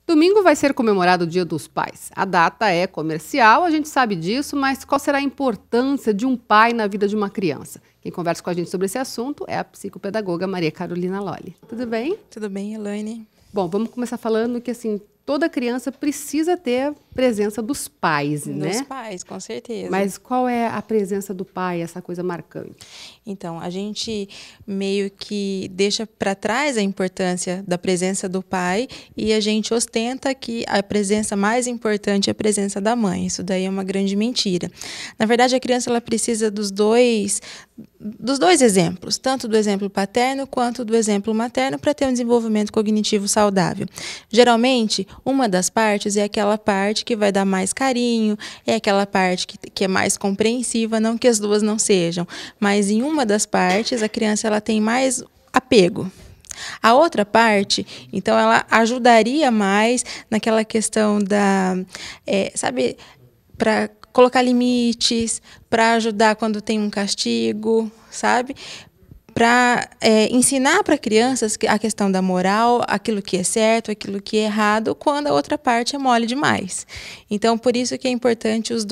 Domingo vai ser comemorado o Dia dos Pais. A data é comercial, a gente sabe disso, mas qual será a importância de um pai na vida de uma criança? Quem conversa com a gente sobre esse assunto é a psicopedagoga Maria Carolina Lolli. Tudo bem? Tudo bem, Elaine? Bom, vamos começar falando que assim, toda criança precisa ter a presença dos pais, né? Dos pais, com certeza. Mas qual é a presença do pai, essa coisa marcante? Então, a gente meio que deixa para trás a importância da presença do pai e a gente ostenta que a presença mais importante é a presença da mãe. Isso daí é uma grande mentira. Na verdade, a criança ela precisa dos dois exemplos, tanto do exemplo paterno quanto do exemplo materno, para ter um desenvolvimento cognitivo saudável. Geralmente, uma das partes é aquela parte que vai dar mais carinho, é aquela parte que é mais compreensiva, não que as duas não sejam, mas em uma das partes a criança ela tem mais apego. A outra parte, então, ela ajudaria mais naquela questão da, sabe, para colocar limites, para ajudar quando tem um castigo, sabe? Para ensinar para crianças a questão da moral, aquilo que é certo, aquilo que é errado, quando a outra parte é mole demais. Então, por isso que é importante as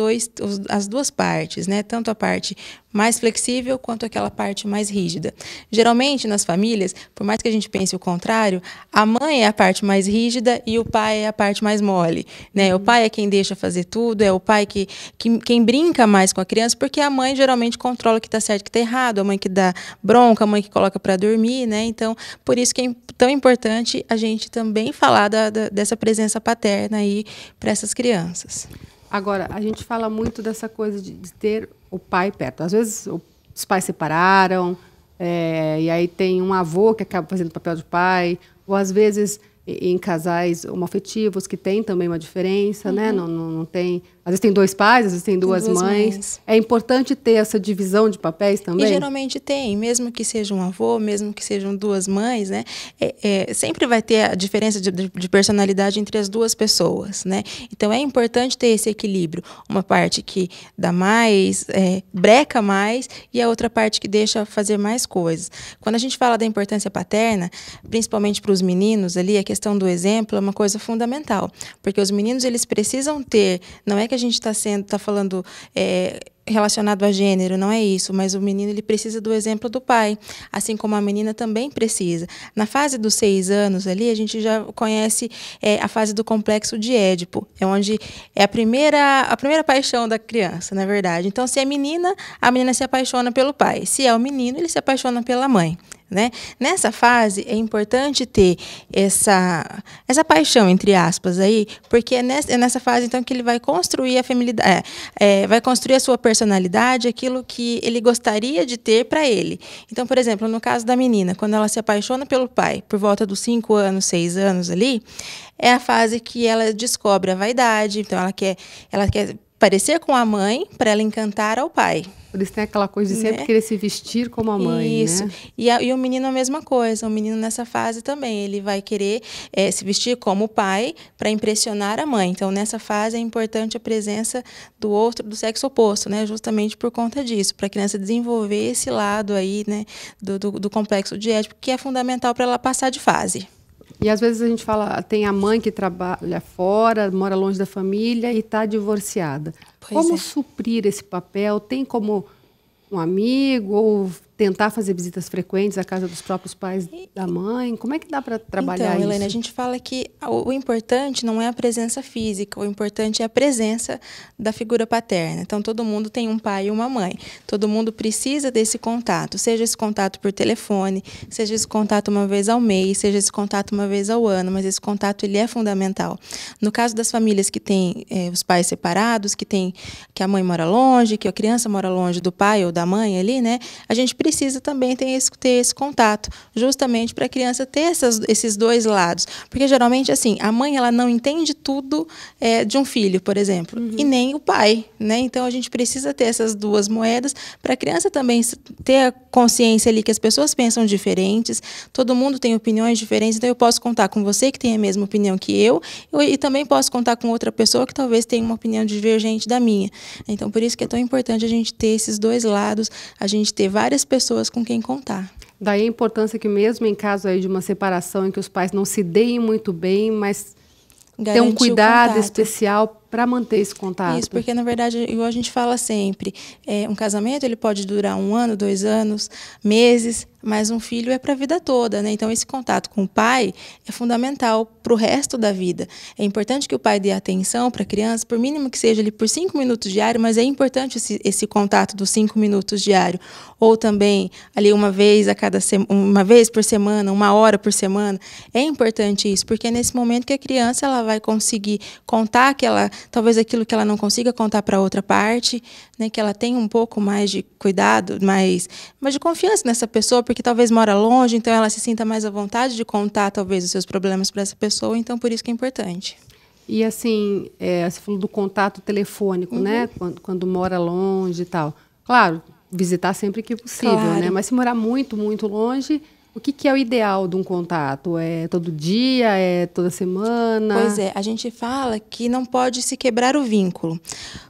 duas partes, né? Tanto a parte mais flexível quanto aquela parte mais rígida. Geralmente, nas famílias, por mais que a gente pense o contrário, a mãe é a parte mais rígida e o pai é a parte mais mole, né? O pai é quem deixa fazer tudo, é o pai quem brinca mais com a criança, porque a mãe geralmente controla o que está certo e o que está errado, a mãe que dá bronca, a mãe que coloca para dormir, né? Então, por isso que é tão importante a gente também falar dessa presença paterna aí para essas crianças. Agora, a gente fala muito dessa coisa de ter o pai perto. Às vezes, os pais separaram, e aí tem um avô que acaba fazendo o papel de pai, ou às vezes em casais homoafetivos que tem também uma diferença, né? Não tem, às vezes tem dois pais, às vezes tem duas mães. É importante ter essa divisão de papéis também? E geralmente tem, mesmo que seja um avô, mesmo que sejam duas mães, né? Sempre vai ter a diferença de personalidade entre as duas pessoas, né? Então é importante ter esse equilíbrio. Uma parte que dá mais, breca mais, e a outra parte que deixa fazer mais coisas. Quando a gente fala da importância paterna, principalmente para os meninos ali, a questão do exemplo é uma coisa fundamental, porque os meninos eles precisam ter, não é que a gente está falando relacionado a gênero, não é isso, mas o menino ele precisa do exemplo do pai, assim como a menina também precisa. Na fase dos 6 anos ali, a gente já conhece a fase do complexo de Édipo, é onde é a primeira paixão da criança, na verdade. Então, se é menina, a menina se apaixona pelo pai, se é o menino, ele se apaixona pela mãe. Né? Nessa fase é importante ter essa paixão, entre aspas, aí, porque é nessa fase então que ele vai construir a feminilidade, vai construir a sua personalidade, aquilo que ele gostaria de ter para ele. Então, por exemplo, no caso da menina, quando ela se apaixona pelo pai, por volta dos 5 anos, 6 anos ali, é a fase que ela descobre a vaidade, então ela quer parecer com a mãe para ela encantar ao pai. Por isso tem aquela coisa de sempre querer se vestir como a mãe, isso. Né? E o menino a mesma coisa. O menino nessa fase também, ele vai querer se vestir como o pai para impressionar a mãe. Então, nessa fase é importante a presença do outro, do sexo oposto, né? Justamente por conta disso, para a criança desenvolver esse lado aí, né, do complexo de Édipo, que é fundamental para ela passar de fase. E às vezes a gente fala, tem a mãe que trabalha fora, mora longe da família e está divorciada. Como suprir esse papel? Tem como um amigo ou tentar fazer visitas frequentes à casa dos próprios pais da mãe? Como é que dá para trabalhar isso? Então, Helena, a gente fala que o importante não é a presença física, o importante é a presença da figura paterna. Então, todo mundo tem um pai e uma mãe. Todo mundo precisa desse contato, seja esse contato por telefone, seja esse contato uma vez ao mês, seja esse contato uma vez ao ano, mas esse contato ele é fundamental. No caso das famílias que têm os pais separados, que a mãe mora longe, que a criança mora longe do pai ou da mãe ali, né? A gente precisa também ter esse contato, justamente para a criança ter esses dois lados. Porque, geralmente, assim, a mãe ela não entende tudo de um filho, por exemplo, e nem o pai, né? Então, a gente precisa ter essas duas moedas para a criança também ter a consciência ali que as pessoas pensam diferentes, todo mundo tem opiniões diferentes, então eu posso contar com você que tem a mesma opinião que eu e também posso contar com outra pessoa que talvez tenha uma opinião divergente da minha. Então, por isso que é tão importante a gente ter esses dois lados, a gente ter várias pessoas com quem contar. Daí a importância que mesmo em caso aí de uma separação em que os pais não se deem muito bem, mas ter um cuidado contato especial para manter esse contato. Isso, porque na verdade, igual a gente fala sempre, um casamento ele pode durar 1 ano, 2 anos, meses, mas um filho é para a vida toda, né? Então esse contato com o pai é fundamental para o resto da vida. É importante que o pai dê atenção para a criança, por mínimo que seja ali por 5 minutos diário, mas é importante esse contato dos 5 minutos diário, ou também ali uma vez por semana, 1 hora por semana. É importante isso, porque é nesse momento que a criança ela vai conseguir contar talvez aquilo que ela não consiga contar para outra parte, né, que ela tenha um pouco mais de cuidado, mais de confiança nessa pessoa, porque talvez mora longe, então ela se sinta mais à vontade de contar talvez os seus problemas para essa pessoa, então por isso que é importante. E assim, você falou do contato telefônico, né, quando mora longe e tal. Claro, visitar sempre que possível, Claro. né, mas se morar muito, muito longe, o que é o ideal de um contato? É todo dia? É toda semana? Pois é, a gente fala que não pode se quebrar o vínculo.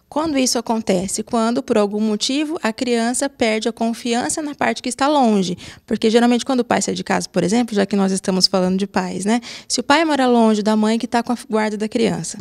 Quando isso acontece? Quando, por algum motivo, a criança perde a confiança na parte que está longe. Porque, geralmente, quando o pai sai de casa, por exemplo, já que nós estamos falando de pais, né? Se o pai mora longe da mãe que está com a guarda da criança,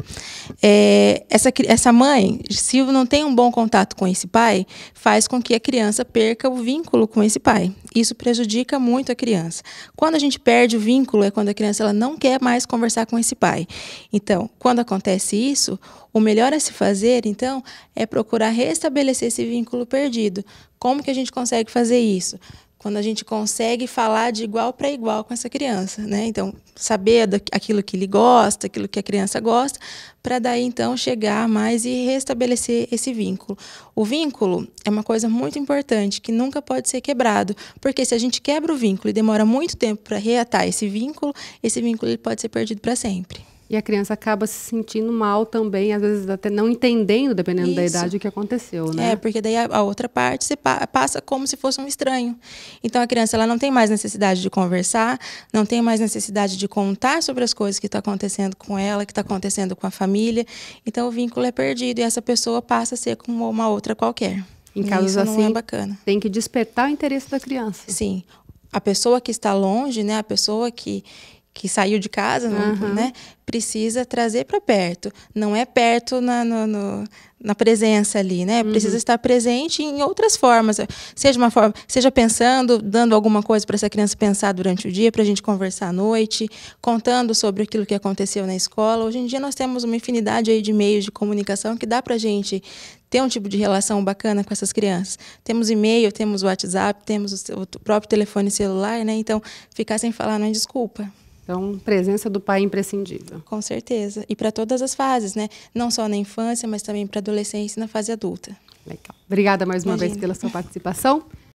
essa mãe, se não tem um bom contato com esse pai, faz com que a criança perca o vínculo com esse pai. Isso prejudica muito a criança. Quando a gente perde o vínculo, é quando a criança ela não quer mais conversar com esse pai. Então, quando acontece isso, o melhor a se fazer, então, é procurar restabelecer esse vínculo perdido. Como que a gente consegue fazer isso? Quando a gente consegue falar de igual para igual com essa criança, né? Então, saber aquilo que ele gosta, aquilo que a criança gosta, para daí, então, chegar mais e restabelecer esse vínculo. O vínculo é uma coisa muito importante, que nunca pode ser quebrado, porque se a gente quebra o vínculo e demora muito tempo para reatar esse vínculo ele pode ser perdido para sempre. E a criança acaba se sentindo mal também, às vezes até não entendendo, dependendo da idade, o que aconteceu, né? Porque daí a outra parte você passa como se fosse um estranho. Então a criança ela não tem mais necessidade de conversar, não tem mais necessidade de contar sobre as coisas que estão acontecendo com ela, que está acontecendo com a família. Então o vínculo é perdido e essa pessoa passa a ser como uma outra qualquer. Em casos isso assim, não é bacana. Tem que despertar o interesse da criança. Sim. A pessoa que está longe, né? A pessoa que saiu de casa, né, precisa trazer para perto. Não é perto na presença ali, né? Precisa estar presente em outras formas. Seja pensando, dando alguma coisa para essa criança pensar durante o dia, para a gente conversar à noite, contando sobre aquilo que aconteceu na escola. Hoje em dia nós temos uma infinidade aí de meios de comunicação que dá para a gente ter um tipo de relação bacana com essas crianças. Temos e-mail, temos WhatsApp, temos o próprio telefone celular, né? Então, ficar sem falar não é desculpa. Então, presença do pai é imprescindível. Com certeza. E para todas as fases, né? Não só na infância, mas também para a adolescência e na fase adulta. Legal. Obrigada mais uma vez pela sua participação.